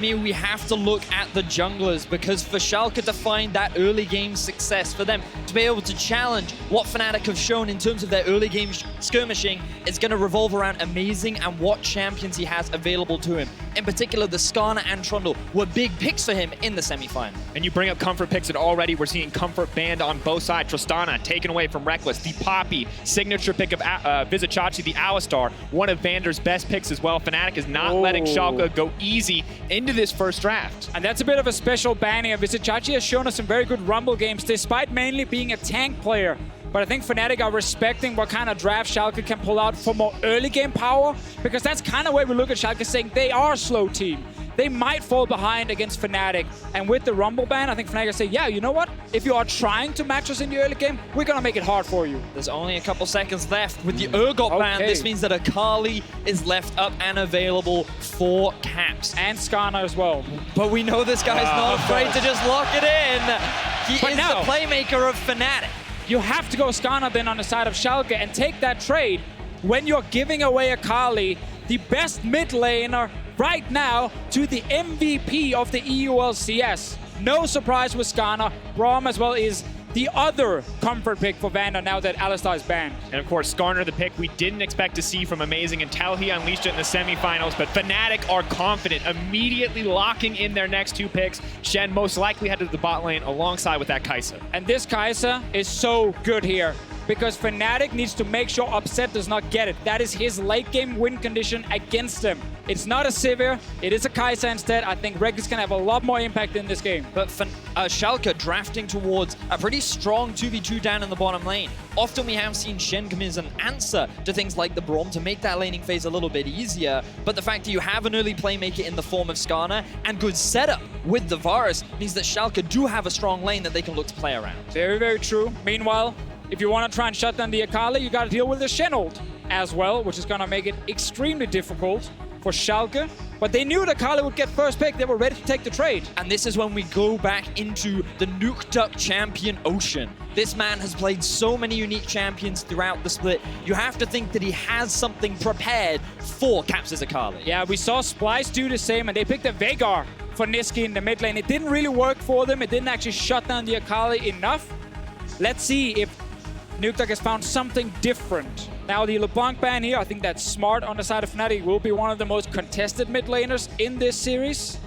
We have to look at the junglers, because for Schalke to find that early game success, for them to be able to challenge what Fnatic have shown in terms of their early game skirmishing, is going to revolve around Amazing and what champions he has available to him. In particular, the Skarner and Trundle were big picks for him in the semi-final. And you bring up comfort picks, and already we're seeing comfort banned on both sides. Tristana taken away from Rekkles, the Poppy, signature pick of Vizicsacsi, the Alistar, one of Vander's best picks as well. Fnatic is not letting Schalke go easy into this first draft. And that's a bit of a special ban here. Vizicsacsi has shown us some very good Rumble games, despite mainly being a tank player. But I think Fnatic are respecting what kind of draft Schalke can pull out for more early game power, because that's kind of where we look at Schalke saying they are a slow team. They might fall behind against Fnatic. And with the Rumble ban, I think Fnatic say, yeah, you know what? If you are trying to match us in the early game, we're going to make it hard for you. There's only a couple seconds left. With the Urgot ban, this means that Akali is left up and available for caps. And Skarner as well. But we know this guy's not afraid to just lock it in. He is the playmaker of Fnatic. You have to go Skarner then on the side of Schalke and take that trade when you're giving away Akali, the best mid laner right now, to the MVP of the EU LCS. No surprise with Skarner. Braum as well is the other comfort pick for Vander now that Alistar is banned. And of course, Skarner, the pick we didn't expect to see from Amazing until he unleashed it in the semifinals. But Fnatic are confident, immediately locking in their next two picks. Shen most likely headed to the bot lane alongside with that Kaisa. And this Kaisa is so good here, because Fnatic needs to make sure Upset does not get it. That is his late game win condition against him. It's not a Sivir, it is a Kaisa instead. I think Rekkles can have a lot more impact in this game. But Schalke drafting towards a pretty strong 2v2 down in the bottom lane. Often we have seen Shen come in as an answer to things like the Braum to make that laning phase a little bit easier. But the fact that you have an early playmaker in the form of Skarner and good setup with the Varus means that Schalke do have a strong lane that they can look to play around. Very, very true. Meanwhile, if you want to try and shut down the Akali, you got to deal with the Shen ult as well, which is going to make it extremely difficult for Schalke. But they knew that Akali would get first pick. They were ready to take the trade. And this is when we go back into the NukeDuck champion Ocean. This man has played so many unique champions throughout the split. You have to think that he has something prepared for Caps' Akali. Yeah, we saw Splice do the same, and they picked a Veigar for Niski in the mid lane. It didn't really work for them. It didn't actually shut down the Akali enough. Let's see if NukeDuck has found something different. Now the LeBlanc ban here, I think that's smart on the side of Fnatic. Will be one of the most contested mid laners in this series.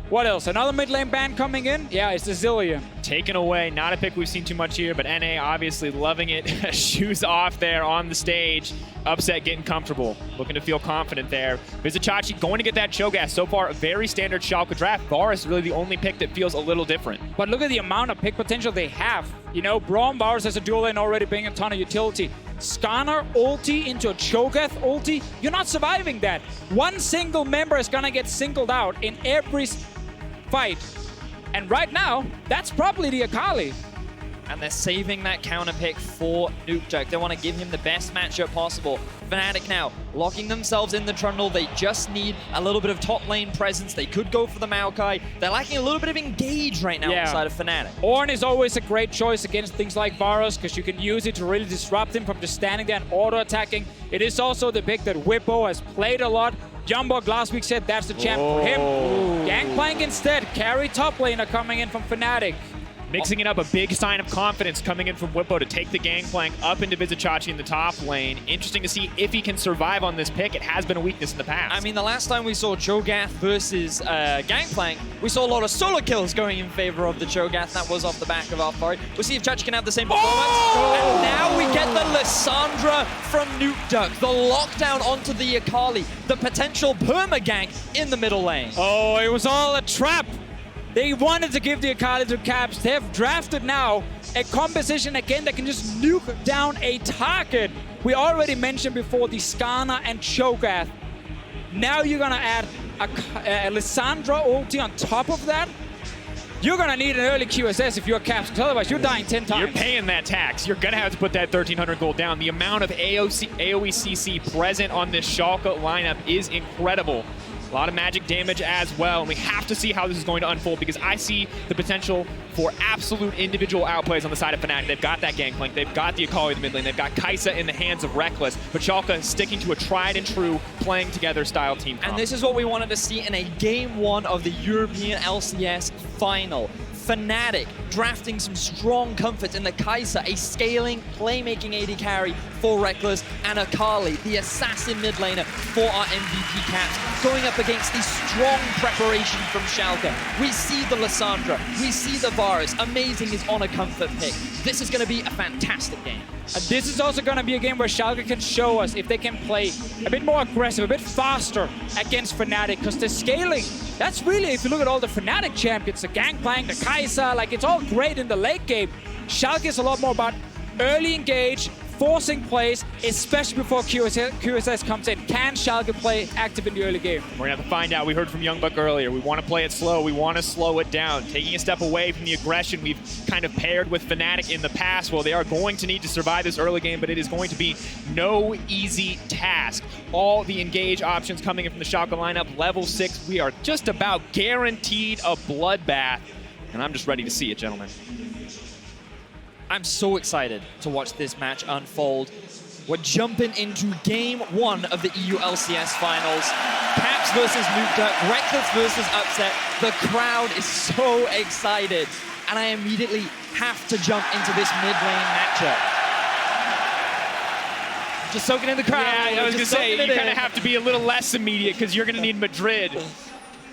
What else? Another mid lane ban coming in? Yeah, it's the Zillion. Taken away, not a pick we've seen too much here, but NA obviously loving it. Shoes off there on the stage. Upset getting comfortable, looking to feel confident there. Vizicsacsi going to get that Cho'Gath. So far, a very standard Schalke draft. Varus really the only pick that feels a little different. But look at the amount of pick potential they have. You know, Braum, Varus as a dual lane already being a ton of utility. Skarner ulti into a Cho'Gath ulti, you're not surviving that. One single member is gonna get singled out in every fight. And right now, that's probably the Akali. And they're saving that counter pick for NukeDuck. They want to give him the best matchup possible. Fnatic now locking themselves in the Trundle. They just need a little bit of top lane presence. They could go for the Maokai. They're lacking a little bit of engage right now on the side of Fnatic. Ornn is always a great choice against things like Varus, because you can use it to really disrupt him from just standing there and auto-attacking. It is also the pick that Bwipo has played a lot. Jumbo last week said that's the champ for him. Gangplank instead, carry top laner coming in from Fnatic. Mixing it up, a big sign of confidence coming in from Bwipo to take the Gangplank up into Vizicsacsi in the top lane. Interesting to see if he can survive on this pick. It has been a weakness in the past. I mean, the last time we saw Cho'Gath versus Gangplank, we saw a lot of solo kills going in favor of the Cho'Gath. That was off the back of our fight. We'll see if Chachi can have the same performance. And now we get the Lissandra from NukeDuck. The lockdown onto the Akali. The potential perma-gank in the middle lane. Oh, it was all a trap. They wanted to give the Akali to Caps. They have drafted now a composition again that can just nuke down a target. We already mentioned before the Skarner and Cho'Gath. Now you're gonna add a Lissandra ulti on top of that. You're gonna need an early QSS if you're Caps, because otherwise you're dying 10 times. You're paying that tax. You're gonna have to put that 1,300 gold down. The amount of AOE CC present on this Schalke lineup is incredible. A lot of magic damage as well, and we have to see how this is going to unfold because I see the potential for absolute individual outplays on the side of Fnatic. They've got that Gangplank, they've got the Akali in the mid lane, they've got Kaisa in the hands of Rekkles, but Schalke is sticking to a tried and true playing together style team comp. And this is what we wanted to see in a Game 1 of the European LCS Final. Fnatic drafting some strong comfort in the Kaisa, a scaling, playmaking AD carry for Rekkles, and Akali, the assassin mid laner for our MVP Caps, going up against the strong preparation from Schalke. We see the Lissandra, we see the Varus. Amazing is on a comfort pick. This is going to be a fantastic game. This is also going to be a game where Schalke can show us if they can play a bit more aggressive, a bit faster against Fnatic, because the scaling, that's really, if you look at all the Fnatic champions, the Gangplank, the Kaisa, like it's all great in the late game. Schalke is a lot more about early engage, forcing plays, especially before QSS comes in. Can Schalke play active in the early game? We're going to have to find out. We heard from Youngbuck earlier. We want to play it slow. We want to slow it down. Taking a step away from the aggression we've kind of paired with Fnatic in the past. Well, they are going to need to survive this early game, but it is going to be no easy task. All the engage options coming in from the Schalke lineup, level 6. We are just about guaranteed a bloodbath, and I'm just ready to see it, gentlemen. I'm so excited to watch this match unfold. We're jumping into Game 1 of the EU LCS Finals. Caps versus NukeDuck, Rekkles versus Upset. The crowd is so excited. And I immediately have to jump into this mid lane matchup. Just soaking in the crowd. Yeah, I was going to say, you kind of have to be a little less immediate because you're going to need Madrid.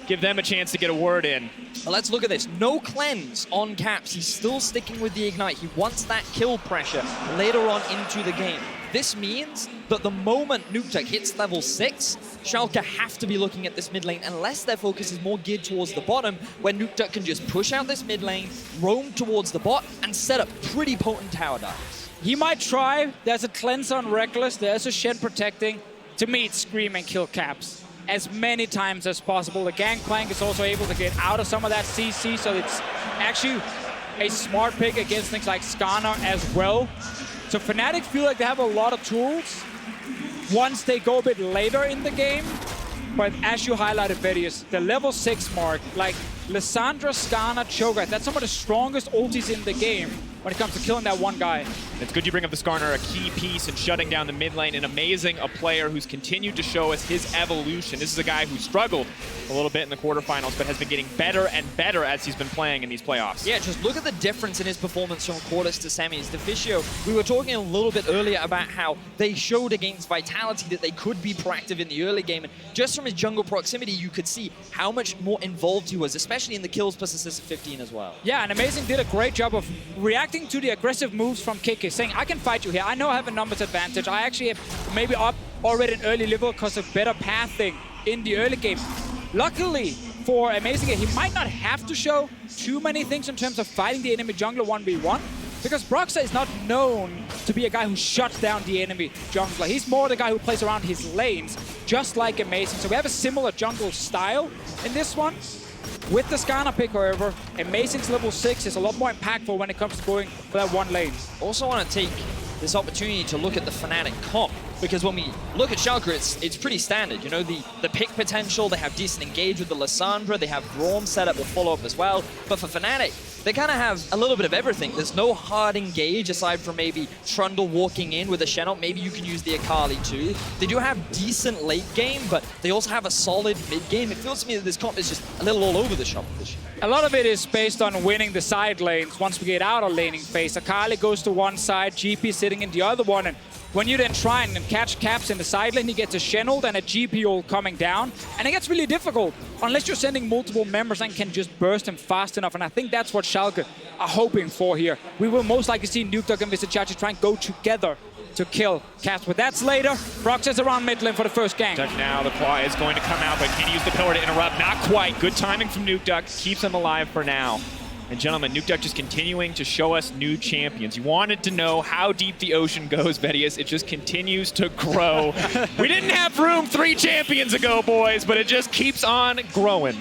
Give them a chance to get a word in. Well, let's look at this. No cleanse on Caps. He's still sticking with the Ignite. He wants that kill pressure later on into the game. This means that the moment NukeDuck hits level 6, Schalke have to be looking at this mid lane unless their focus is more geared towards the bottom, where NukeDuck can just push out this mid lane, roam towards the bot, and set up pretty potent tower dives. He might try. There's a cleanse on Rekkles. There's a Shen protecting. To me, it's scream and kill Caps as many times as possible. The Gangplank is also able to get out of some of that CC, so it's actually a smart pick against things like Skarner as well. So Fnatic feel like they have a lot of tools once they go a bit later in the game. But as you highlighted, Vedius, the level 6 mark, like Lissandra, Skarner, Cho'Gath, that's some of the strongest ultis in the game when it comes to killing that one guy. It's good you bring up the Skarner, a key piece in shutting down the mid lane, and amazing a player who's continued to show us his evolution. This is a guy who struggled a little bit in the quarterfinals, but has been getting better and better as he's been playing in these playoffs. Yeah, just look at the difference in his performance from quarters to semis. Deficio, we were talking a little bit earlier about how they showed against Vitality that they could be proactive in the early game, and just from his jungle proximity, you could see how much more involved he was, especially in the kills plus assists at 15 as well. Yeah, and Amazing did a great job of reacting to the aggressive moves from Kiki, saying, I can fight you here. I know I have a numbers advantage. I actually have maybe up already an early level because of better pathing in the early game. Luckily for Amazing, he might not have to show too many things in terms of fighting the enemy jungler 1v1, because Broxah is not known to be a guy who shuts down the enemy jungler. He's more the guy who plays around his lanes, just like Amazing. So we have a similar jungle style in this one. With the Skarner pick, however, Amazing's level 6 is a lot more impactful when it comes to going for that one lane. Also want to take this opportunity to look at the Fnatic comp, because when we look at Schalke, it's pretty standard. You know, the pick potential, they have decent engage with the Lissandra, they have Braum set up with follow-up as well. But for Fnatic, they kind of have a little bit of everything. There's no hard engage aside from maybe Trundle walking in with a Shen. Maybe you can use the Akali too. They do have decent late game, but they also have a solid mid game. It feels to me that this comp is just a little all over the shop this year. A lot of it is based on winning the side lanes once we get out of laning phase. Akali goes to one side, GP sitting in the other one, and when you then try and catch Caps in the side lane, he gets a Shen ult and a GP ult coming down, and it gets really difficult unless you're sending multiple members and can just burst him fast enough, and I think that's what Schalke are hoping for here. We will most likely see NukeDuck and Vizicsacsi try and go together to kill Caps, but that's later. Broxah is around mid lane for the first gang. Now the claw is going to come out, but can he use the pillar to interrupt? Not quite. Good timing from NukeDuck. Keeps him alive for now. And gentlemen, NukeDuck just continuing to show us new champions. You wanted to know how deep the ocean goes, Vedius. It just continues to grow. We didn't have room 3 champions ago, boys, but it just keeps on growing.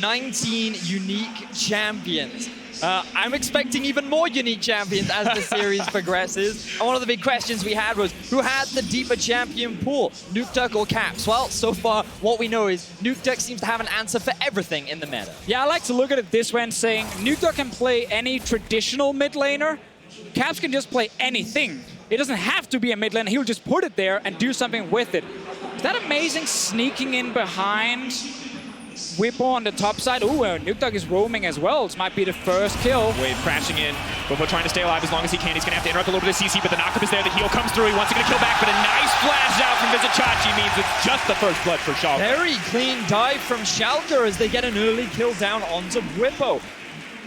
19 unique champions. I'm expecting even more unique champions as the series progresses. And one of the big questions we had was, who had the deeper champion pool, NukeDuck or Caps? Well, so far, what we know is NukeDuck seems to have an answer for everything in the meta. Yeah, I like to look at it this way and saying NukeDuck can play any traditional mid laner. Caps can just play anything. It doesn't have to be a mid laner. He'll just put it there and do something with it. Is that amazing sneaking in behind Bwipo on the top side? Ooh, NukeDuck is roaming as well. This might be the first kill. Wave crashing in. Bwipo trying to stay alive as long as he can. He's going to have to interrupt a little bit of CC, but the knockup is there. The heal comes through. He wants to get a kill back, but a nice flash out from Vizicsacsi means it's just the first blood for Schalke. Very clean dive from Schalke as they get an early kill down onto Bwipo.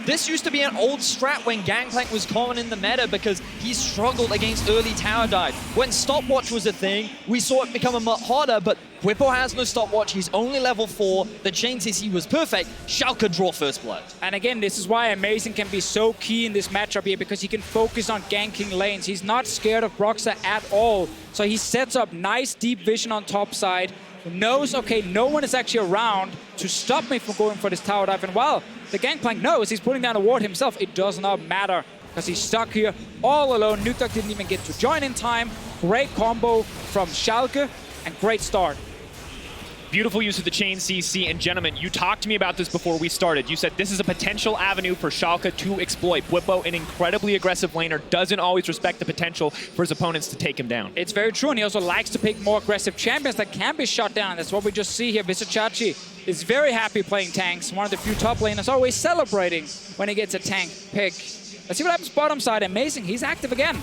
This used to be an old strat when Gangplank was common in the meta because he struggled against early tower dive. When stopwatch was a thing, we saw it become a lot harder, but Bwipo has no stopwatch. He's only level 4. The chain CC was perfect. Schalke draw first blood. And again, this is why Amazing can be so key in this matchup here, because he can focus on ganking lanes. He's not scared of Broxah at all. So he sets up nice deep vision on top side, knows, okay, no one is actually around to stop me from going for this tower dive. And while the Gangplank knows he's putting down a ward himself, it does not matter because he's stuck here all alone. NukeDuck didn't even get to join in time. Great combo from Schalke and great start. Beautiful use of the chain CC. And gentlemen, you talked to me about this before we started. You said this is a potential avenue for Schalke to exploit. Bwipo, an incredibly aggressive laner, doesn't always respect the potential for his opponents to take him down. It's very true, and he also likes to pick more aggressive champions that can be shot down. That's what we just see here. Vizicsacsi is very happy playing tanks. One of the few top laners always celebrating when he gets a tank pick. Let's see what happens bottom side. Amazing, he's active again.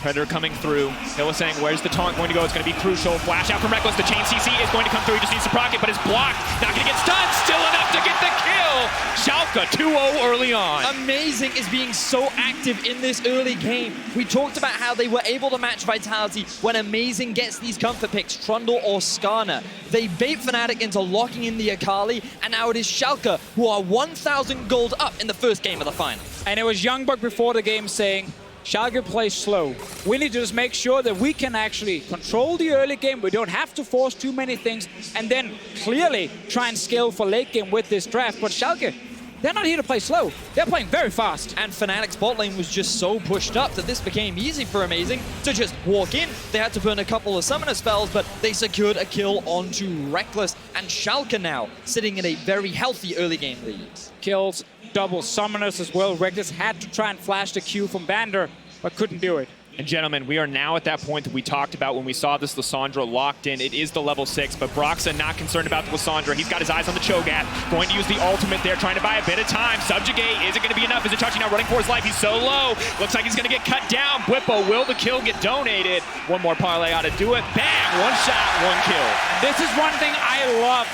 Predator coming through. Hylissang, where's the taunt going to go? It's going to be crucial. Flash out from Rekkles. The chain CC is going to come through. He just needs to proc it, but it's blocked. Not going to get stunned. Still enough to get the kill. Schalke 2-0 early on. Amazing is being so active in this early game. We talked about how they were able to match Vitality when Amazing gets these comfort picks, Trundle or Skarner. They bait Fnatic into locking in the Akali, and now it is Schalke who are 1,000 gold up in the first game of the final. And it was Youngbuck before the game saying, Schalke plays slow. We need to just make sure that we can actually control the early game. We don't have to force too many things and then clearly try and scale for late game with this draft. But Schalke, they're not here to play slow. They're playing very fast. And Fnatic's bot lane was just so pushed up that this became easy for Amazing to just walk in. They had to burn a couple of summoner spells, but they secured a kill onto Rekkles. And Schalke now sitting in a very healthy early game lead. Kills, double summoners as well. Rekkles had to try and flash the Q from Vander, but couldn't do it. And gentlemen, we are now at that point that we talked about when we saw this Lissandra locked in. It is the level 6, but Broxah not concerned about the Lissandra. He's got his eyes on the Cho'Gath, going to use the ultimate there, trying to buy a bit of time. Subjugate, is it going to be enough? Vizicsacsi now running for his life. He's so low. Looks like he's going to get cut down. Bwipo, will the kill get donated? One more parlay ought to do it. Bang, one shot, one kill. This is one thing I love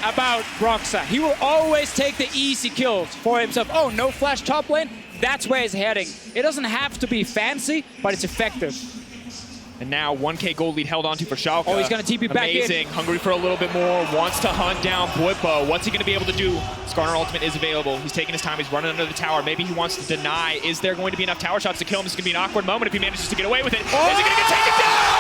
about Broxah. He will always take the easy kills for himself. Oh, no flash top lane? That's where he's heading. It doesn't have to be fancy, but it's effective. And now 1K gold lead held onto for Schalke. Oh, he's going to TP back in. Amazing, hungry for a little bit more, wants to hunt down Bwipo. What's he going to be able to do? Skarner ultimate is available. He's taking his time, he's running under the tower. Maybe he wants to deny. Is there going to be enough tower shots to kill him? This is going to be an awkward moment if he manages to get away with it. Oh! Is he going to get taken down?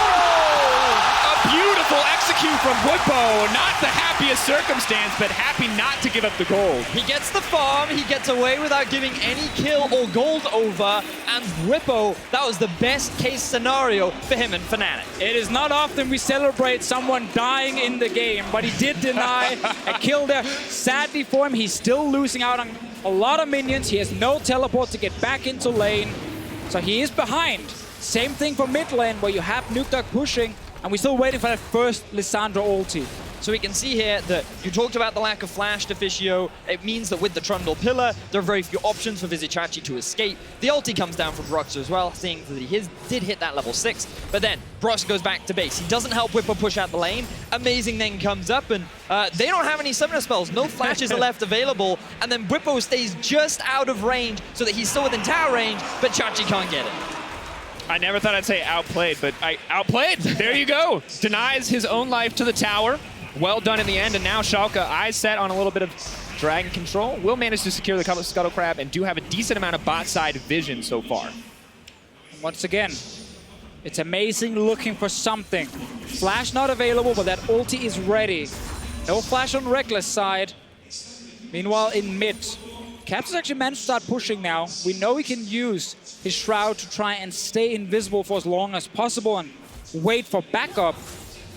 A beautiful execute from Bwipo. Not the happiest circumstance, but happy not to give up the gold. He gets the farm, he gets away without giving any kill or gold over, and Bwipo, that was the best case scenario for him and Fnatic. It is not often we celebrate someone dying in the game, but he did deny a kill there. Sadly for him, he's still losing out on a lot of minions. He has no teleport to get back into lane, so he is behind. Same thing for mid lane, where you have NukeDuck pushing, and we're still waiting for that first Lissandra ulti. So we can see here that you talked about the lack of flash, Deficio. It means that with the Trundle pillar, there are very few options for Vizicsacsi to escape. The ulti comes down from Broxah as well, seeing that he did hit that level 6. But then Broxah goes back to base. He doesn't help Bwipo push out the lane. Amazing then comes up, and they don't have any summoner spells. No flashes are left available. And then Bwipo stays just out of range so that he's still within tower range, but Chachi can't get it. I never thought I'd say outplayed, but I outplayed. There you go. Denies his own life to the tower. Well done in the end, and now Schalke, eyes set on a little bit of dragon control, will manage to secure the Scuttle Crab and do have a decent amount of bot side vision so far. Once again, it's Amazing looking for something. Flash not available, but that ulti is ready. No flash on Rekkles' side. Meanwhile, in mid, Caps has actually managed to start pushing now. We know he can use his Shroud to try and stay invisible for as long as possible and wait for backup.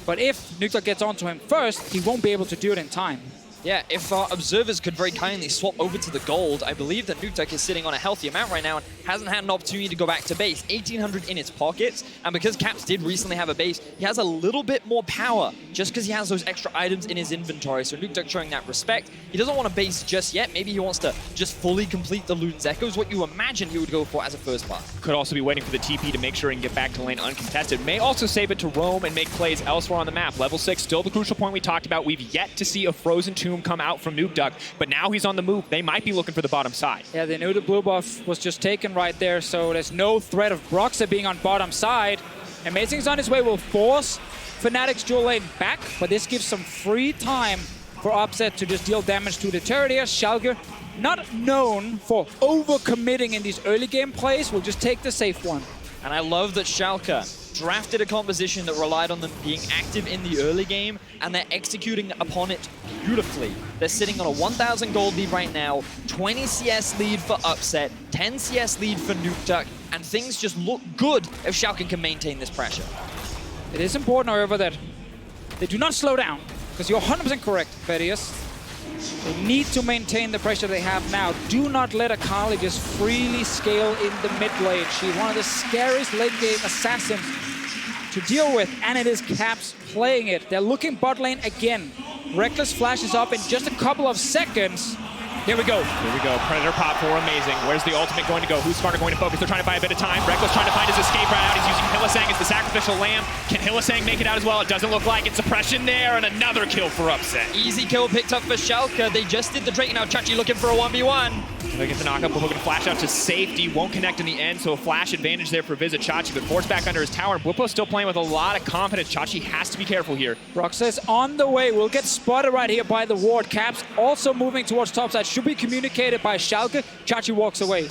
But if NukeDuck gets onto him first, he won't be able to do it in time. Yeah, if our observers could very kindly swap over to the gold, I believe that NukeDuck is sitting on a healthy amount right now and hasn't had an opportunity to go back to base. 1,800 in his pockets, and because Caps did recently have a base, he has a little bit more power just because he has those extra items in his inventory. So NukeDuck showing that respect. He doesn't want a base just yet. Maybe he wants to just fully complete the Luden's Echoes, what you imagine he would go for as a first pass. Could also be waiting for the TP to make sure he can get back to lane uncontested. May also save it to roam and make plays elsewhere on the map. Level 6, still the crucial point we talked about. We've yet to see a Frozen Tomb come out from NukeDuck, but now he's on the move. They might be looking for the bottom side. Yeah, they knew the blue buff was just taken right there, so there's no threat of Broxah being on bottom side. Amazing's on his way will force Fnatic's dual lane back, but this gives some free time for Upset to just deal damage to the turret here. Schalke, not known for overcommitting in these early game plays, will just take the safe one. And I love that Schalke drafted a composition that relied on them being active in the early game, and they're executing upon it beautifully. They're sitting on a 1,000 gold lead right now, 20 CS lead for Upset, 10 CS lead for NukeDuck, and things just look good if Schalke can maintain this pressure. It is important, however, that they do not slow down, because you're 100% correct, Vedius. They need to maintain the pressure they have now. Do not let Akali just freely scale in the mid lane. She's one of the scariest late game assassins to deal with, and it is Caps playing it. They're looking bot lane again. Rekkles flashes up in just a couple of seconds. Here we go. Here we go. Predator pop for Amazing. Where's the ultimate going to go? Who's Skarner going to focus? They're trying to buy a bit of time. Rekkles trying to find his escape route out. He's using Hylissang as the sacrificial lamb. Can Hylissang make it out as well? It doesn't look like it. Suppression there, and another kill for Upset. Easy kill picked up for Schalke. They just did the Drake. Now Chachi looking for a 1v1. They get the knockup. We're looking to flash out to safety. Won't connect in the end, so a flash advantage there for Vizicsacsi, but forced back under his tower. Bwipo still playing with a lot of confidence. Chachi has to be careful here. Broxah is on the way. We'll get spotted right here by the ward. Caps also moving towards topside. Should be communicated by Schalke. Chachi walks away.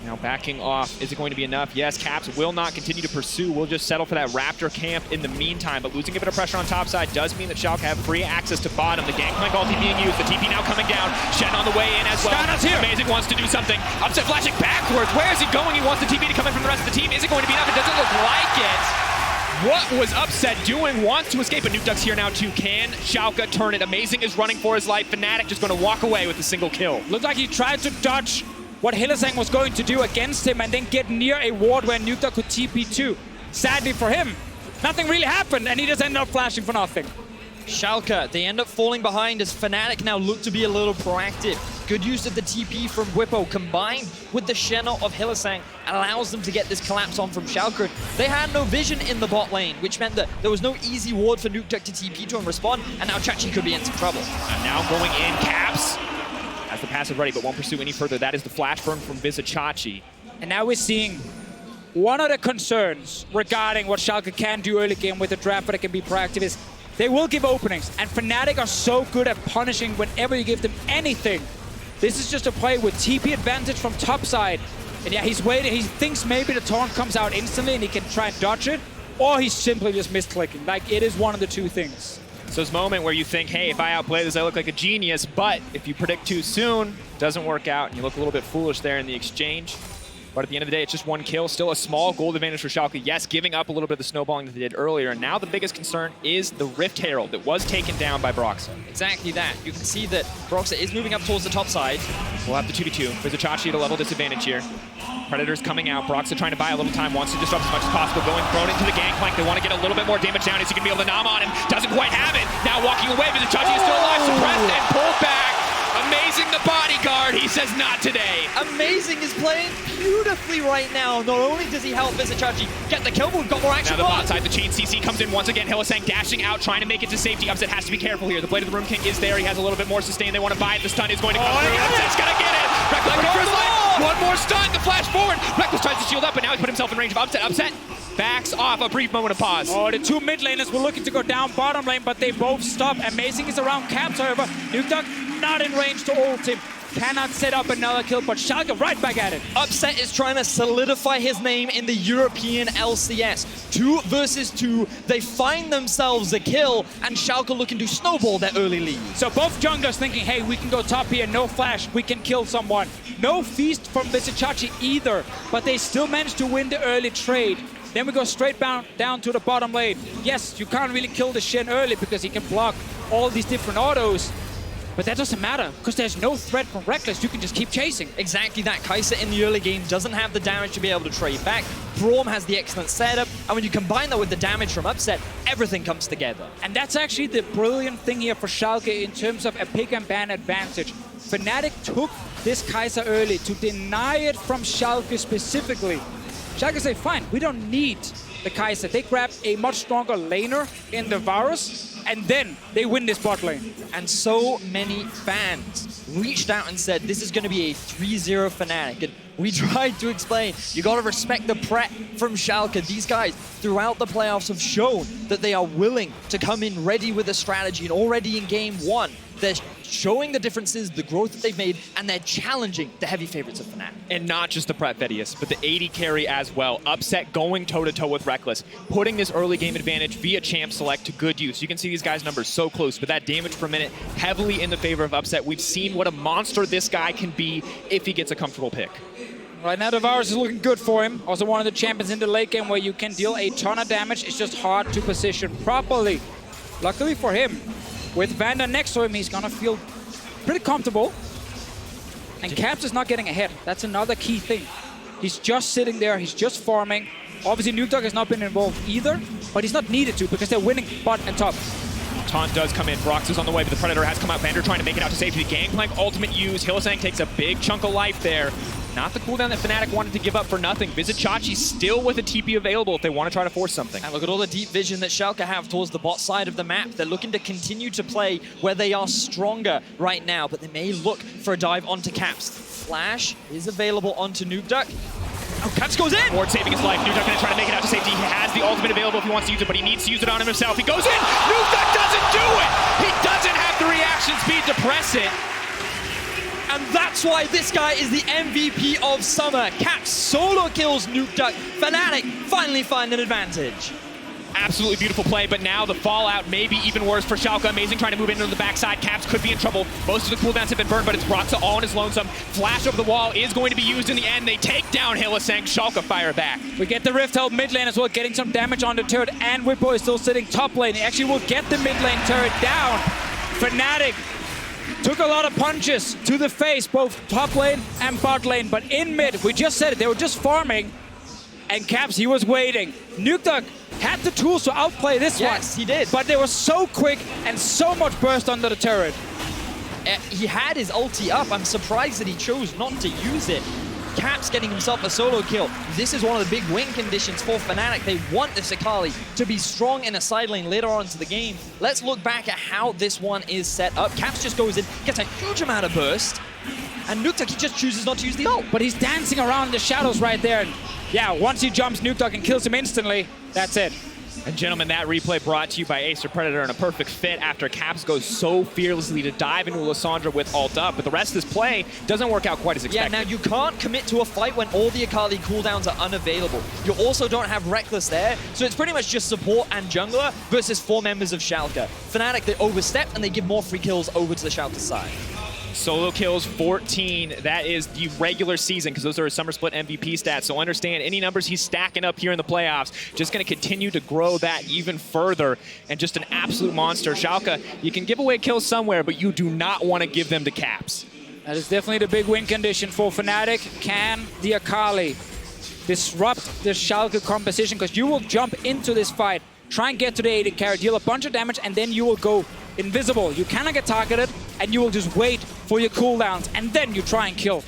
Now backing off. Is it going to be enough? Yes, Caps will not continue to pursue. We'll just settle for that Raptor camp in the meantime. But losing a bit of pressure on top side does mean that Schalke have free access to bottom. The Gangplank ulti being used. The TP now coming down. Shen on the way in as well. Skarner's here. Amazing wants to do something. Upset flashing backwards. Where is he going? He wants the TP to come in from the rest of the team. Is it going to be enough? It doesn't look like it. What was Upset doing? Wants to escape, but NukeDuck's here now too. Can Schalke turn it? Amazing is running for his life. Fnatic just going to walk away with a single kill. Looked like he tried to dodge what Hylissang was going to do against him and then get near a ward where NukeDuck could TP too. Sadly for him, nothing really happened and he just ended up flashing for nothing. Schalke, they end up falling behind as Fnatic now look to be a little proactive. Good use of the TP from Bwipo combined with the Shen of Hylissang allows them to get this collapse on from Schalke. They had no vision in the bot lane, which meant that there was no easy ward for NukeDuck to TP to and respond, and now Chachi could be in some trouble. And now going in, Caps has the passive ready, but won't pursue any further. That is the flash burn from Vizicsacsi. And now we're seeing one of the concerns regarding what Schalke can do early game with the draft, but it can be proactive, is they will give openings, and Fnatic are so good at punishing whenever you give them anything. This is just a play with TP advantage from top side. And yeah, he's waiting. He thinks maybe the taunt comes out instantly and he can try and dodge it, or he's simply just misclicking. Like, it is one of the two things. So this moment where you think, hey, if I outplay this, I look like a genius, but if you predict too soon, doesn't work out, and you look a little bit foolish there in the exchange. But at the end of the day, it's just one kill. Still a small gold advantage for Schalke. Yes, giving up a little bit of the snowballing that they did earlier. And now the biggest concern is the Rift Herald that was taken down by Broxah. Exactly that. You can see that Broxah is moving up towards the top side. We'll have the 2v2. Vizicsacsi at a level disadvantage here. Predator's coming out. Broxah trying to buy a little time. Wants to disrupt as much as possible. Going thrown into the Gangplank. They want to get a little bit more damage down. Is he going to be able to nom on him? Doesn't quite have it. Now walking away. Vizicsacsi is still alive. Suppressed and pulled back. Amazing the bodyguard, he says not today. Amazing is playing beautifully right now. Not only does he help Vizicsacsi get the kill, but we've got more action. Now the bot side, the chain CC comes in once again. Hylissang dashing out, trying to make it to safety. Upset has to be careful here. The Blade of the Room King is there. He has a little bit more sustain. They want to buy it. The stun is going to come through. Upset's going to get it. Rekkles looking for his life. One more stun. The flash forward. Rekkles tries to shield up, but now he's put himself in range of Upset. Upset backs off. A brief moment of pause. Oh, the two mid laners were looking to go down bottom lane, but they both stop. Amazing is around Caps, however. NukeDuck not in range to ult him. cannot set up another kill, but Schalke right back at it. Upset is trying to solidify his name in the European LCS. 2 versus 2, they find themselves a kill, and Schalke looking to snowball their early lead. So both junglers thinking, hey, we can go top here, no flash, we can kill someone. No feast from Vizicsacsi either, but they still managed to win the early trade. Then we go straight down to the bottom lane. Yes, you can't really kill the Shen early because he can block all these different autos. But that doesn't matter, because there's no threat from Rekkles. You can just keep chasing. Exactly that. Kaisa in the early game doesn't have the damage to be able to trade back. Braum has the excellent setup, and when you combine that with the damage from Upset, everything comes together. And that's actually the brilliant thing here for Schalke in terms of a pick and ban advantage. Fnatic took this Kaisa early to deny it from Schalke specifically. Schalke say, fine, we don't need the Kaisa. They grab a much stronger laner in the Varus, and then they win this bot lane. And so many fans reached out and said, this is going to be a 3-0 Fnatic. And we tried to explain, you got to respect the prep from Schalke. These guys, throughout the playoffs, have shown that they are willing to come in ready with a strategy. And already in game 1, they're showing the differences, the growth that they've made, and they're challenging the heavy favorites of Fnatic. And not just the prep Vedius, but the AD carry as well. Upset going toe-to-toe with Rekkles, putting this early game advantage via champ select to good use. You can see these guys' numbers so close, but that damage per minute heavily in the favor of Upset. We've seen what a monster this guy can be if he gets a comfortable pick. Right now, the Varus is looking good for him. Also one of the champions in the late game where you can deal a ton of damage. It's just hard to position properly. Luckily for him, with Vander next to him, he's gonna feel pretty comfortable. And Caps is not getting ahead. That's another key thing. He's just sitting there, he's just farming. Obviously, NukeDuck has not been involved either, but he's not needed to because they're winning bot and top. Taunt does come in. Broxah is on the way, but the Predator has come out. Vander trying to make it out to safety. Gangplank ultimate use. Hylissang takes a big chunk of life there. Not the cooldown that Fnatic wanted to give up for nothing. Vizicsacsi still with a TP available if they want to try to force something. And look at all the deep vision that Schalke have towards the bot side of the map. They're looking to continue to play where they are stronger right now, but they may look for a dive onto Caps. Flash is available onto NukeDuck. Oh, Caps goes in! Ward saving his life. NukeDuck going to try to make it out to safety. He has the ultimate available if he wants to use it, but he needs to use it on himself. He goes in! NukeDuck doesn't do it! He doesn't have the reaction speed to press it. And that's why this guy is the MVP of summer. Caps solo kills NukeDuck. Fnatic finally find an advantage. Absolutely beautiful play, but now the fallout may be even worse for Schalke. Amazing trying to move into the backside. Caps could be in trouble. Most of the cooldowns have been burned, but it's Broxah all on his lonesome. Flash over the wall is going to be used in the end. They take down Hylissang. Schalke fire back. We get the Rift help mid lane as well, getting some damage on the turret, and Bwipo is still sitting top lane. He actually will get the mid lane turret down. Fnatic took a lot of punches to the face, both top lane and bot lane, but in mid, we just said it, they were just farming, and Caps, he was waiting. NukeDuck had the tools to outplay this one. Yes, he did. But they were so quick and so much burst under the turret. He had his ulti up. I'm surprised that he chose not to use it. Caps getting himself a solo kill. This is one of the big win conditions for Fnatic. They want this Akali to be strong in a side lane later on into the game. Let's look back at how this one is set up. Caps just goes in, gets a huge amount of burst, and NukeDuck, he just chooses not to use the ult. But he's dancing around the shadows right there. And yeah, once he jumps NukeDuck and kills him instantly, that's it. And gentlemen, that replay brought to you by Acer Predator, and a perfect fit after Caps goes so fearlessly to dive into Lissandra with ult up. But the rest of this play doesn't work out quite as expected. Yeah, now you can't commit to a fight when all the Akali cooldowns are unavailable. You also don't have Rekkles there, so it's pretty much just support and jungler versus 4 members of Schalke. Fnatic, they overstep and they give more free kills over to the Schalke side. Solo kills 14. That is the regular season because those are his summer split MVP stats. So understand any numbers he's stacking up here in the playoffs, just going to continue to grow that even further. And just an absolute monster. Schalke, you can give away kills somewhere, but you do not want to give them to Caps. That is definitely the big win condition for Fnatic. Can the Akali disrupt the Schalke composition? Because you will jump into this fight, try and get to the AD carry, deal a bunch of damage, and then you will go invisible. You cannot get targeted, and you will just wait for your cooldowns, and then you try and kill.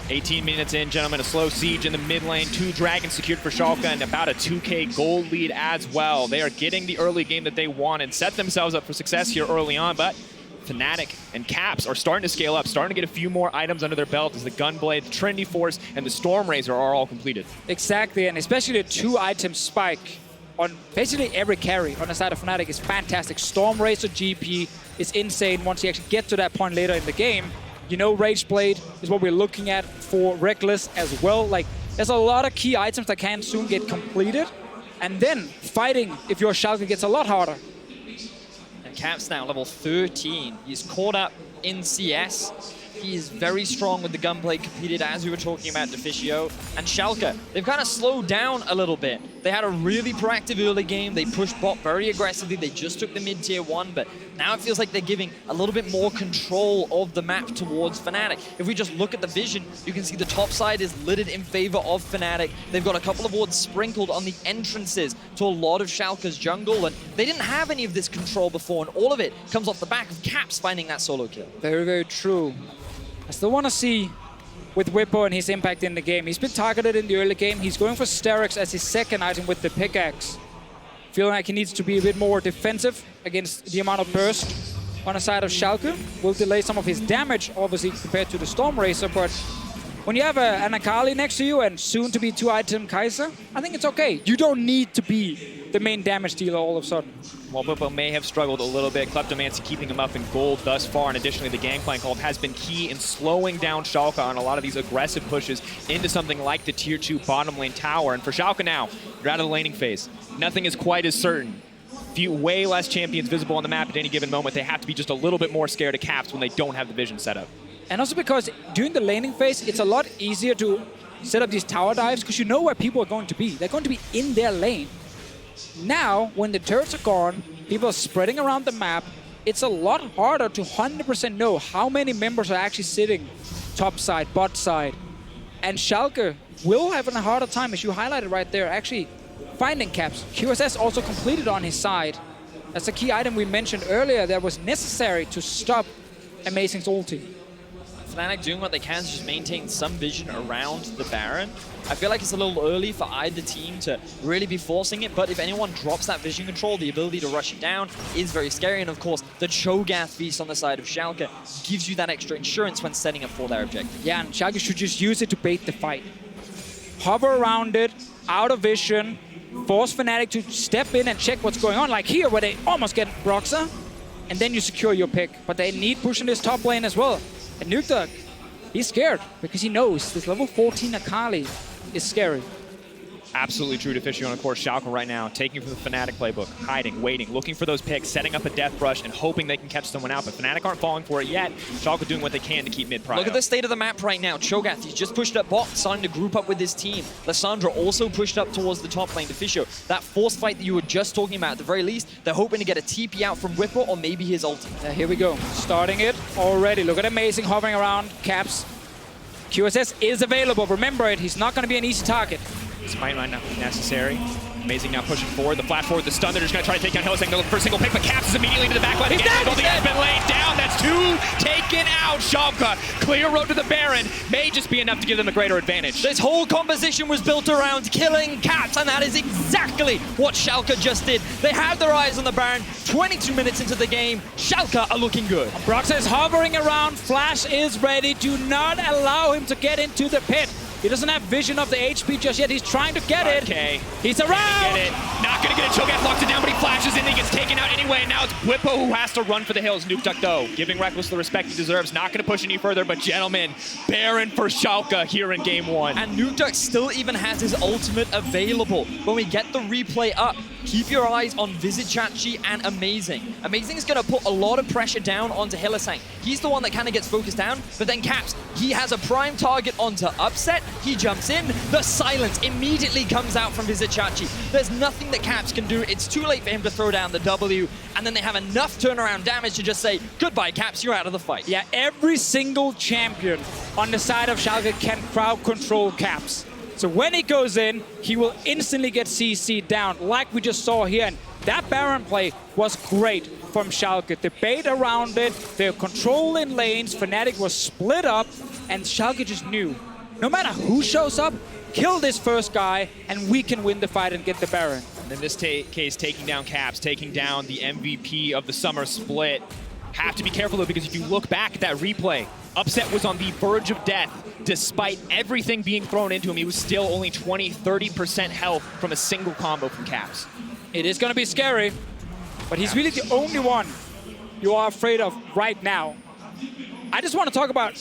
18 minutes in, gentlemen, a slow siege in the mid lane. 2 dragons secured for Schalke and about a 2K gold lead as well. They are getting the early game that they want and set themselves up for success here early on, but Fnatic and Caps are starting to scale up, starting to get a few more items under their belt as the Gunblade, the Trinity Force, and the Stormrazor are all completed. Exactly, and especially the 2-item spike on basically every carry on the side of Fnatic is fantastic. Stormrazor GP is insane once you actually get to that point later in the game. You know, Rage Blade is what we're looking at for Rekkles as well. Like, there's a lot of key items that can soon get completed. And then fighting, if you're Schalke, gets a lot harder. And Caps now level 13. He's caught up in CS. He is very strong with the gunplay competed, as we were talking about Deficio. And Schalke, they've kind of slowed down a little bit. They had a really proactive early game. They pushed bot very aggressively. They just took the mid-tier 1, but now it feels like they're giving a little bit more control of the map towards Fnatic. If we just look at the vision, you can see the top side is littered in favor of Fnatic. They've got a couple of wards sprinkled on the entrances to a lot of Schalke's jungle, and they didn't have any of this control before, and all of it comes off the back of Caps finding that solo kill. Very, very true. I still want to see with Bwipo and his impact in the game. He's been targeted in the early game. He's going for Sterix as his second item with the pickaxe. Feeling like he needs to be a bit more defensive against the amount of burst on the side of Schalke. Will delay some of his damage, obviously, compared to the Storm Racer, but when you have an Akali next to you and soon to be 2-item Kaisa, I think it's okay. You don't need to be the main damage dealer all of a sudden. While Bwipo may have struggled a little bit, Kleptomancy keeping him up in gold thus far, and additionally the Gangplank hold has been key in slowing down Schalke on a lot of these aggressive pushes into something like the tier 2 bottom lane tower. And for Schalke now, you're out of the laning phase. Nothing is quite as certain. Way less champions visible on the map at any given moment. They have to be just a little bit more scared of Caps when they don't have the vision set up. And also because during the laning phase, it's a lot easier to set up these tower dives because you know where people are going to be. They're going to be in their lane. Now, when the turrets are gone, people are spreading around the map, it's a lot harder to 100% know how many members are actually sitting top side, bot side. And Schalke will have a harder time, as you highlighted right there, actually finding Caps. QSS also completed on his side. That's a key item we mentioned earlier that was necessary to stop Amazing's ulti. Fnatic doing what they can to just maintain some vision around the Baron. I feel like it's a little early for either team to really be forcing it, but if anyone drops that vision control, the ability to rush it down is very scary. And of course, the Cho'Gath feast on the side of Schalke gives you that extra insurance when setting up for their objective. Yeah, and Schalke should just use it to bait the fight. Hover around it, out of vision, force Fnatic to step in and check what's going on, like here where they almost get Broxah, and then you secure your pick. But they need pushing this top lane as well. And NukeDuck, he's scared because he knows this level 14 Akali is scary. Absolutely true Deficio, and of course Schalke right now taking from the Fnatic playbook, hiding, waiting, looking for those picks, setting up a death brush and hoping they can catch someone out, but Fnatic aren't falling for it yet. Schalke doing what they can to keep mid-prio. Look at the state of the map right now. Cho'Gath, he's just pushed up bot, starting to group up with his team. Lissandra also pushed up towards the top lane. Deficio, that force fight that you were just talking about, at the very least, they're hoping to get a TP out from Bwipo or maybe his ulti. Here we go, starting it already. Look at Amazing hovering around Caps. QSS is available, remember it, he's not going to be an easy target. This might not be necessary. Amazing now pushing forward. The flash forward, the stun. They're just going to try to take down Hylissang. They're looking for a single pick, but Caps is immediately to the back line. He's dead! The has been laid down. That's two taken out. Schalke, clear road to the Baron. May just be enough to give them a greater advantage. This whole composition was built around killing Caps, and that is exactly what Schalke just did. They had their eyes on the Baron. 22 minutes into the game, Schalke are looking good. Broxah is hovering around. Flash is ready. Do not allow him to get into the pit. He doesn't have vision of the HP just yet. He's trying to get it. Okay. He's around. Get it. Not going to get it. Cho'Gath locks it down, but he flashes in. He gets taken out anyway. And now it's Bwipo who has to run for the hills. NukeDuck, though, giving Rekkles the respect he deserves. Not going to push any further, but gentlemen, Baron for Schalke here in game one. And NukeDuck still even has his ultimate available. When we get the replay up, keep your eyes on Vizicsacsi and Amazing. Amazing is going to put a lot of pressure down onto Hylissang. He's the one that kind of gets focused down, but then Caps, he has a prime target onto Upset. He jumps in. The silence immediately comes out from Vizicsacsi. There's nothing that Caps can do. It's too late for him to throw down the W, and then they have enough turnaround damage to just say, goodbye, Caps, you're out of the fight. Yeah, every single champion on the side of Schalke can crowd control Caps. So when he goes in, he will instantly get CC'd down, like we just saw here. And that Baron play was great from Schalke. The bait around it, their control in lanes, Fnatic was split up, and Schalke just knew, no matter who shows up, kill this first guy, and we can win the fight and get the Baron. And in this case, taking down Caps, taking down the MVP of the summer split. Have to be careful, though, because if you look back at that replay, Upset was on the verge of death. Despite everything being thrown into him, he was still only 20-30% health from a single combo from Caps. It is going to be scary, but he's really the only one you are afraid of right now. I just want to talk about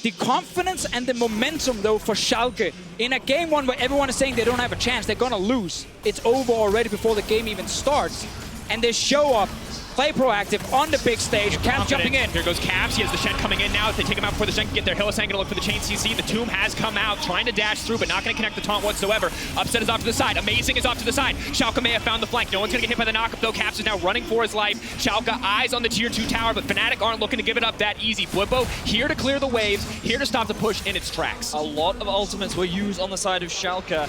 the confidence and the momentum, though, for Schalke. In a game one where everyone is saying they don't have a chance, they're going to lose. It's over already before the game even starts. And they show up, play proactive on the big stage. Caps jumping in. Here goes Caps. He has the Shen coming in now. If they take him out before the Shen can get there, Hylissang going to look for the chain CC. The Tomb has come out, trying to dash through, but not going to connect the taunt whatsoever. Upset is off to the side. Amazing is off to the side. Schalke may have found the flank. No one's going to get hit by the knockup, though. Caps is now running for his life. Schalke eyes on the tier 2 tower, but Fnatic aren't looking to give it up that easy. Bwipo here to clear the waves, here to stop the push in its tracks. A lot of ultimates were used on the side of Schalke.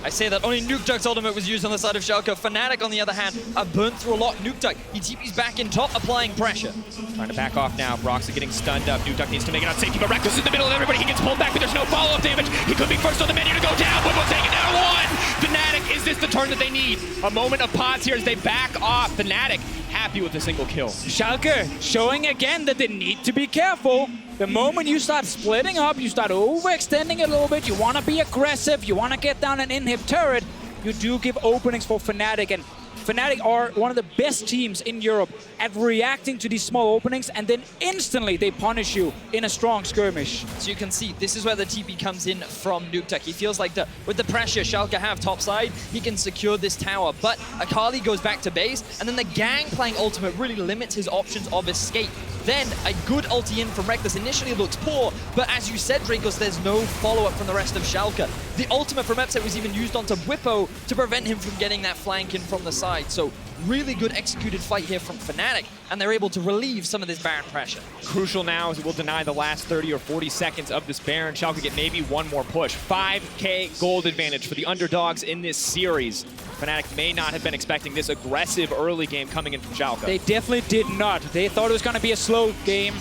I say that only NukeDuck's ultimate was used on the side of Schalke. Fnatic, on the other hand, are burnt through a lot. NukeDuck, he TP's back in top, applying pressure. Trying to back off now. Broxah getting stunned up. NukeDuck needs to make it on safety, but Rekkles is in the middle of everybody. He gets pulled back, but there's no follow-up damage. He could be first on the menu to go down. Bwipo taking down one. Fnatic, is this the turn that they need? A moment of pause here as they back off. Fnatic happy with a single kill. Schalke showing again that they need to be careful. The moment you start splitting up, you start overextending a little bit, you want to be aggressive, you want to get down an inhib turret, you do give openings for Fnatic. And Fnatic are one of the best teams in Europe at reacting to these small openings, and then instantly they punish you in a strong skirmish. So you can see, this is where the TP comes in from NukeDuck. He feels like with the pressure Schalke have topside, he can secure this tower. But Akali goes back to base, and then the Gangplank ultimate really limits his options of escape. Then a good ulti in from Rekkles initially looks poor, but as you said, Drakos, there's no follow-up from the rest of Schalke. The ultimate from Epset was even used onto Bwipo to prevent him from getting that flank in from the side. So really good executed fight here from Fnatic, and they're able to relieve some of this Baron pressure. Crucial now is it will deny the last 30 or 40 seconds of this Baron. Schalke get maybe one more push. 5K gold advantage for the underdogs in this series. Fnatic may not have been expecting this aggressive early game coming in from Schalke. They definitely did not. They thought it was going to be a slow game.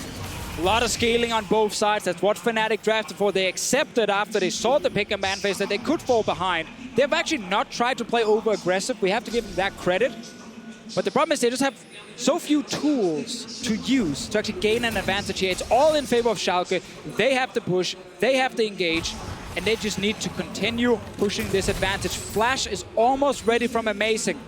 A lot of scaling on both sides. That's what Fnatic drafted for. They accepted after they saw the pick and ban phase that they could fall behind. They've actually not tried to play over-aggressive. We have to give them that credit. But the problem is they just have so few tools to use to actually gain an advantage here. It's all in favor of Schalke. They have to push, they have to engage, and they just need to continue pushing this advantage. Flash is almost ready from Amazing.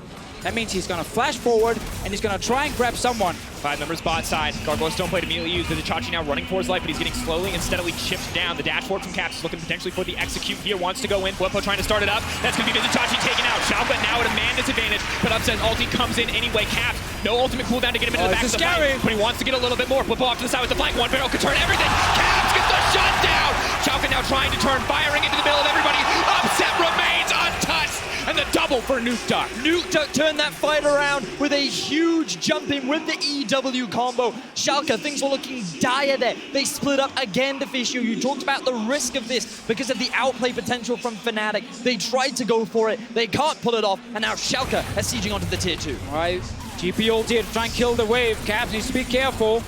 That means he's going to flash forward, and he's going to try and grab someone. 5 members bot side. Gargoyle Stone Plate immediately used. Vizicsacsi now running for his life, but he's getting slowly and steadily chipped down. The dashboard from Caps is looking potentially for the execute here. Wants to go in. Bwipo trying to start it up. That's going to be Vizicsacsi taken out. Schalke now at a man disadvantage, but Upset ulti comes in anyway. Caps, no ultimate cooldown to get him into the back of the fight, but he wants to get a little bit more. Bwipo off to the side with the flank. One barrel could turn everything. Caps gets the shutdown. Schalke now trying to turn, firing into the middle of everybody. Upset remains untouched. And the double for NukeDuck. NukeDuck turned that fight around with a huge jump in with the EW combo. Schalke, things were looking dire there. They split up again, Deficio. You talked about the risk of this because of the outplay potential from Fnatic. They tried to go for it. They can't pull it off. And now Schalke is sieging onto the tier 2. All right, GP ulti to try and kill the wave. Caps needs to be careful.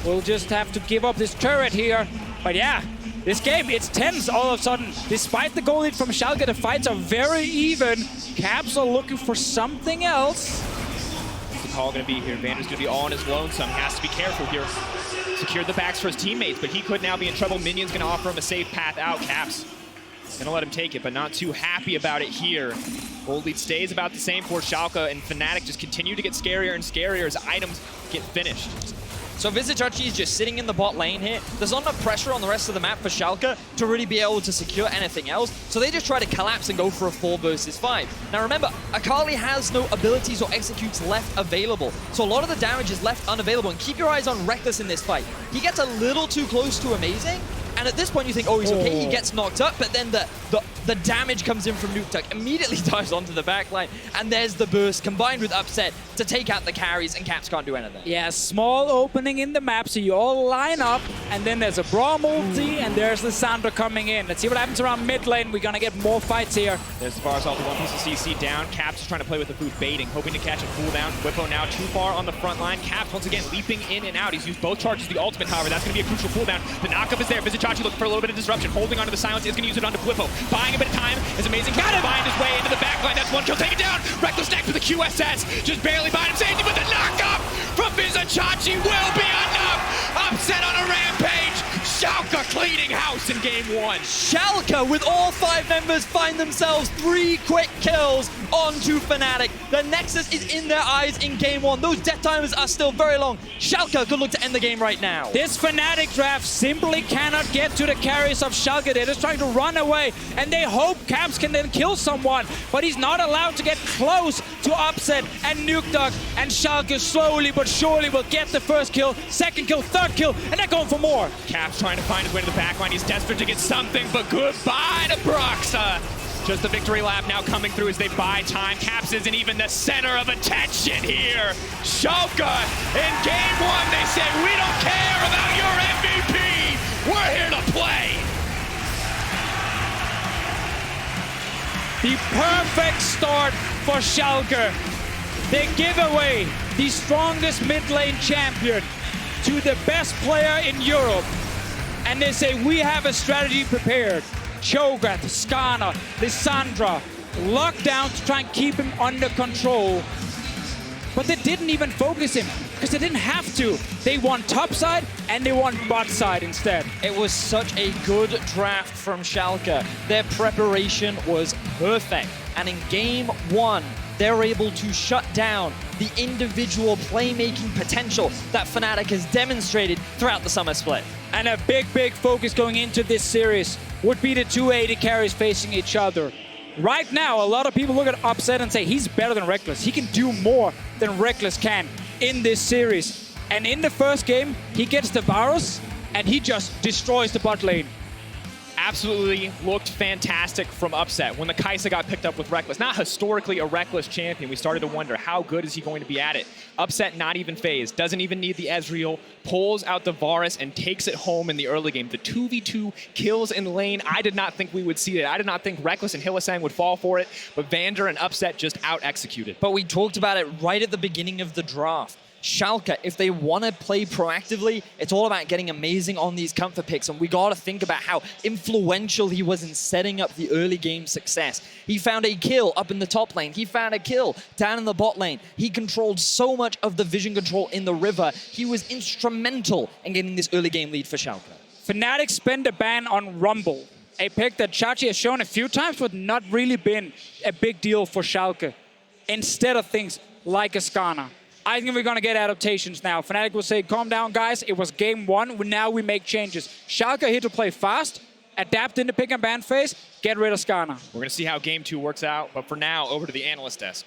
We'll just have to give up this turret here. But yeah, this game, it's tense all of a sudden. Despite the goal lead from Schalke, the fights are very even. Caps are looking for something else. What's the call going to be here? Vander's going to be all on his lonesome. Has to be careful here. Secured the backs for his teammates, but he could now be in trouble. Minion's going to offer him a safe path out. Caps going to let him take it, but not too happy about it here. Gold lead stays about the same for Schalke, and Fnatic just continue to get scarier and scarier as items get finished. So Vizicsacsi is just sitting in the bot lane here. There's not enough pressure on the rest of the map for Schalke to really be able to secure anything else. So they just try to collapse and go for a 4 versus 5. Now remember, Akali has no abilities or executes left available. So a lot of the damage is left unavailable. And keep your eyes on Rekkles in this fight. He gets a little too close to Amazing. And at this point you think, oh, he's okay, he gets knocked up, but then the damage comes in from NukeDuck, immediately dives onto the backline, and there's the burst combined with Upset to take out the carries, and Caps can't do anything. Yeah, small opening in the map, so you all line up, and then there's a Braum ulti, and there's Lissandra coming in. Let's see what happens around mid lane. We're gonna get more fights here. There's the Varus ulti, one piece of CC down. Caps is trying to play with the food, baiting, hoping to catch a cooldown. Bwipo now too far on the front line. Caps once again leaping in and out. He's used both charges, the ultimate, however, that's gonna be a crucial cooldown. The knockup is there. Vizicsacsi looking for a little bit of disruption, holding onto the silence, is gonna use it onto Bwipo. Buying a bit of time is Amazing. Got him! Find his way into the backline. That's one kill taken down. Rekkles next with the QSS. Just barely buying him safety, but the knockup from Vizicsacsi will be enough. Upset on a rampage. Schalke cleaning house in game 1. Schalke, with all 5 members, find themselves 3 quick kills onto Fnatic. The Nexus is in their eyes in game one. Those death timers are still very long. Schalke could look to end the game right now. This Fnatic draft simply cannot get to the carries of Schalke. They're just trying to run away, and they hope Caps can then kill someone, but he's not allowed to get close to Upset and NukeDuck, and Schalke slowly but surely will get the first kill, second kill, third kill, and they're going for more. Caps trying to find his way to the backline. He's desperate to get something, but goodbye to Broxah. Just the victory lap now coming through as they buy time. Caps isn't even the center of attention here. Schalke, in game one, they say, we don't care about your MVP. We're here to play. The perfect start for Schalke. They give away the strongest mid lane champion to the best player in Europe. And they say, we have a strategy prepared. Cho'Gath, Skarner, Lissandra, locked down to try and keep him under control. But they didn't even focus him, because they didn't have to. They won top side, and they won bot side instead. It was such a good draft from Schalke. Their preparation was perfect. And in game one, they're able to shut down the individual playmaking potential that Fnatic has demonstrated throughout the summer split. And a big focus going into this series would be the two AD carries facing each other. Right now, a lot of people look at Upset and say he's better than Rekkles. He can do more than Rekkles can in this series. And in the first game, he gets the Varus and he just destroys the bot lane. Absolutely looked fantastic from Upset when the Kaisa got picked up with Rekkles. Not historically a Rekkles champion. We started to wonder, how good is he going to be at it? Upset not even phased, doesn't even need the Ezreal, pulls out the Varus and takes it home in the early game. The 2v2 kills in lane, I did not think we would see it. I did not think Rekkles and Hylissang would fall for it, but Vander and Upset just out-executed. But we talked about it right at the beginning of the draft. Schalke, if they want to play proactively, it's all about getting amazing on these comfort picks, and we got to think about how influential he was in setting up the early game success. He found a kill up in the top lane. He found a kill down in the bot lane. He controlled so much of the vision control in the river. He was instrumental in getting this early game lead for Schalke. Fnatic spent a ban on Rumble, a pick that Chachi has shown a few times, but not really been a big deal for Schalke, instead of things like a Skarner. I think we're going to get adaptations now. Fnatic will say, calm down, guys. It was game one. Now we make changes. Schalke here to play fast, adapt in the pick and ban phase, get rid of Skarner. We're going to see how game two works out. But for now, over to the analyst desk.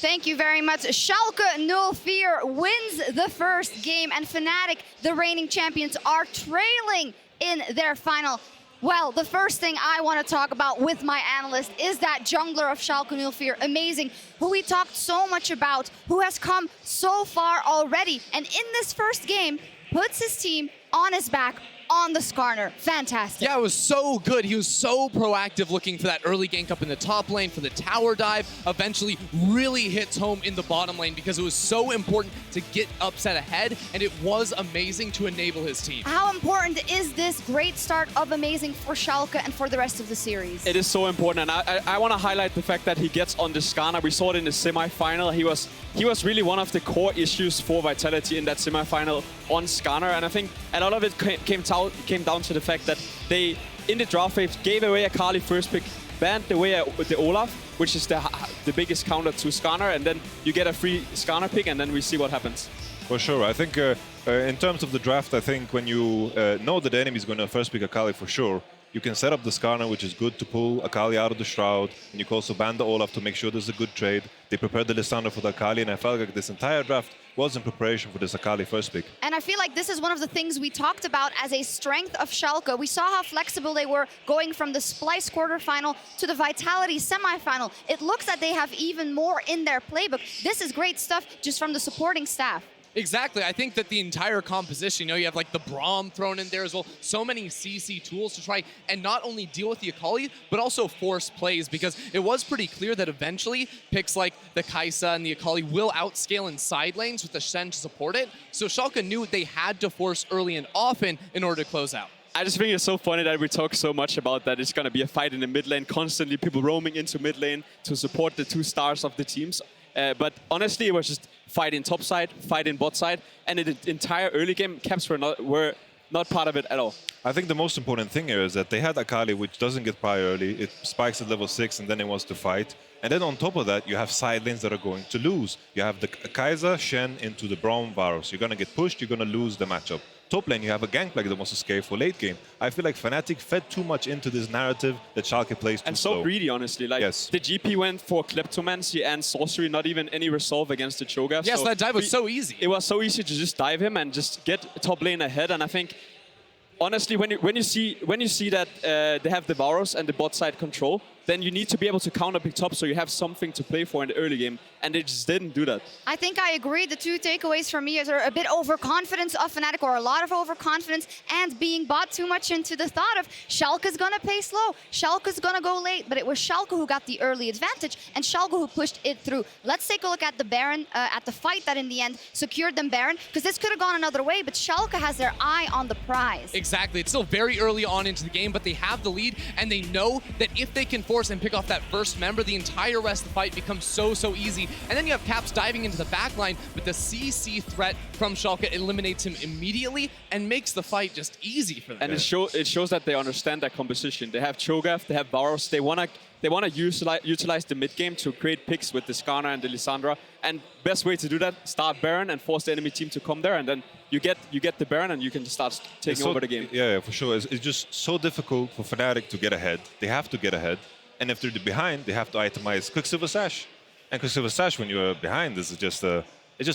Thank you very much. Schalke, no fear, wins the first game. And Fnatic, the reigning champions, are trailing in their final. Well, the first thing I want to talk about with my analyst is that jungler of Schalke Nulfear, amazing, who we talked so much about, who has come so far already, and in this first game, puts his team on his back on the Skarner. Fantastic. Yeah, it was so good. He was so proactive looking for that early gank up in the top lane, for the tower dive, eventually really hits home in the bottom lane because it was so important to get Upset ahead, and it was amazing to enable his team. How important is this great start of Amazing for Schalke and for the rest of the series? It is so important, and I want to highlight the fact that he gets on the Skarner. We saw it in the semi-final. He was really one of the core issues for Vitality in that semi-final on Skarner, and I think a lot of it came down to the fact that they, in the draft phase, gave away Akali first pick, banned away with the Olaf, which is the biggest counter to Skarner, and then you get a free Skarner pick, and then we see what happens. For sure. I think in terms of the draft, I think when you know that the enemy is going to first pick Akali for sure, you can set up the Skarner, which is good to pull Akali out of the Shroud, and you can also ban the Olaf to make sure there's a good trade. They prepared the Lissandra for the Akali, and I felt like this entire draft was in preparation for this Akali first pick. And I feel like this is one of the things we talked about as a strength of Schalke. We saw how flexible they were going from the Splice quarterfinal to the Vitality semifinal. It looks like they have even more in their playbook. This is great stuff just from the supporting staff. Exactly. I think that the entire composition, you have like the Braum thrown in there as well. So many CC tools to try and not only deal with the Akali, but also force plays, because it was pretty clear that eventually picks like the Kaisa and the Akali will outscale in side lanes with the Shen to support it. So Schalke knew they had to force early and often in order to close out. I just think it's so funny that we talk so much about that it's going to be a fight in the mid lane, constantly people roaming into mid lane to support the two stars of the teams. But honestly, it was just fight in top side, fight in bot side, and in the entire early game, Caps were not part of it at all. I think the most important thing here is that they had Akali, which doesn't get prior early. It spikes at level 6, and then it wants to fight. And then on top of that, you have side lanes that are going to lose. You have the Kaisa, Shen into the Braum, Varus. You're going to get pushed, you're going to lose the matchup. Top lane, you have a Gangplank that wants to scale for late game. I feel like Fnatic fed too much into this narrative that Schalke plays too And slow. so greedy, honestly. Like, Yes. the GP went for Kleptomancy and Sorcery, not even any resolve against the Cho'Gath. Yes, so that dive was so easy. It was so easy to just dive him and just get top lane ahead. And I think, honestly, when you see that they have the Varus and the bot side control, then you need to be able to counter pick top so you have something to play for in the early game. And they just didn't do that. I think I agree. The two takeaways from me are a bit overconfidence of Fnatic, or a lot of overconfidence, and being bought too much into the thought of Schalke's gonna play slow, Schalke's gonna go late, but it was Schalke who got the early advantage and Schalke who pushed it through. Let's take a look at the Baron, at the fight that in the end secured them Baron, because this could have gone another way, but Schalke has their eye on the prize. Exactly. It's still very early on into the game, but they have the lead, and they know that if they can force and pick off that first member, the entire rest of the fight becomes so easy. And then you have Caps diving into the backline, but the CC threat from Schalke eliminates him immediately and makes the fight just easy for them. And it shows that they understand their composition. They have Cho'Gath, they have Varus. They wanna utilize the mid game to create picks with the Skarner and the Lissandra. And best way to do that, start Baron and force the enemy team to come there, and then you get the Baron and you can just start taking over the game. Yeah, for sure. It's just so difficult for Fnatic to get ahead. They have to get ahead. And if they're behind, they have to itemize Quicksilver Sash. And Quicksilver Sash, when you're behind, is just a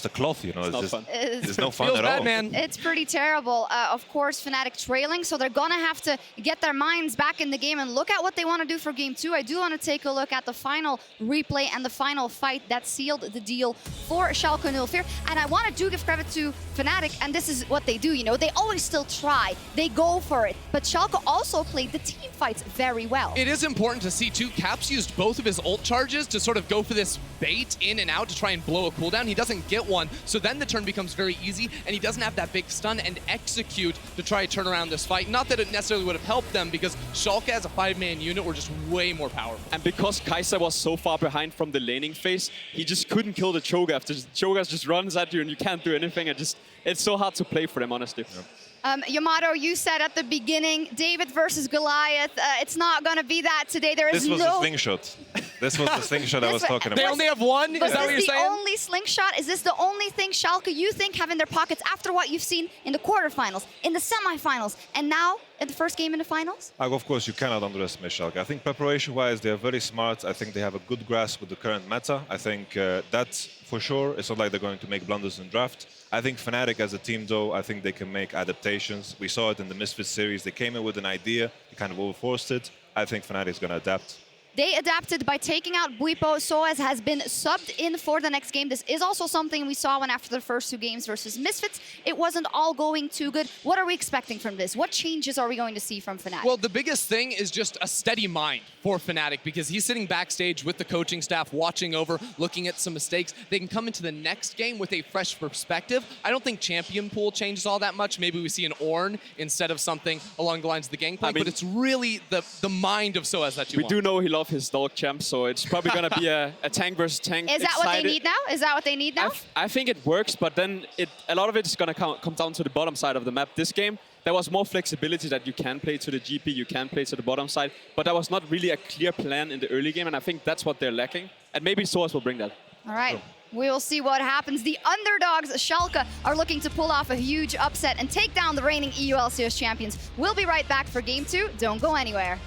cloth, you know. It's not just, fun. It's no fun Feels at bad, all. man. It's pretty terrible. Of course, Fnatic trailing, so they're gonna have to get their minds back in the game and look at what they want to do for game 2. I do want to take a look at the final replay and the final fight that sealed the deal for Schalke 04. And I want to give credit to Fnatic, and this is what they do, you know. They always still try. They go for it. But Schalke also played the team fights very well. It is important to see, too, Caps used both of his ult charges to sort of go for this bait in and out to try and blow a cooldown. He doesn't get one, so then the turn becomes very easy, and he doesn't have that big stun and execute to try to turn around this fight. Not that it necessarily would have helped them, because Schalke as a 5-man unit were just way more powerful. And because Kaisa was so far behind from the laning phase, he just couldn't kill the Cho'Gath. The Cho'Gath just runs at you and you can't do anything. It's so hard to play for them, honestly. Yeah. Yamato, you said at the beginning, David versus Goliath. It's not going to be that today. There is This was no... the slingshot. This was the slingshot I was talking They about. only have one? Is Was that what you're this the saying? only slingshot? Is this the only thing Schalke you think have in their pockets after what you've seen in the quarterfinals, in the semifinals, and now in the first game in the finals? Of course, you cannot underestimate Schalke. I think preparation-wise, they are very smart. I think they have a good grasp with the current meta. I think that's for sure. It's not like they're going to make blunders in draft. I think Fnatic as a team, though, I think they can make adaptations. We saw it in the Misfits series. They came in with an idea, they kind of overforced it. I think Fnatic is going to adapt. They adapted by taking out Bwipo. Soaz has been subbed in for the next game. This is also something we saw when after the first 2 games versus Misfits, it wasn't all going too good. What are we expecting from this? What changes are we going to see from Fnatic? Well, the biggest thing is just a steady mind for Fnatic, because he's sitting backstage with the coaching staff, watching over, looking at some mistakes. They can come into the next game with a fresh perspective. I don't think champion pool changes all that much. Maybe we see an Ornn instead of something along the lines of the Gangplank, but it's really the mind of Soaz that you want. We do know he loves his dog champ, so it's probably going to be a tank versus tank. Is that what they need now? Is that what they need now? I think it works, but then a lot of it is going to come down to the bottom side of the map. This game, there was more flexibility that you can play to the GP, you can play to the bottom side, but there was not really a clear plan in the early game, and I think that's what they're lacking. And maybe Soaz will bring that. All right. We will see what happens. The underdogs, Schalke, are looking to pull off a huge upset and take down the reigning EU LCS champions. We'll be right back for Game 2. Don't go anywhere.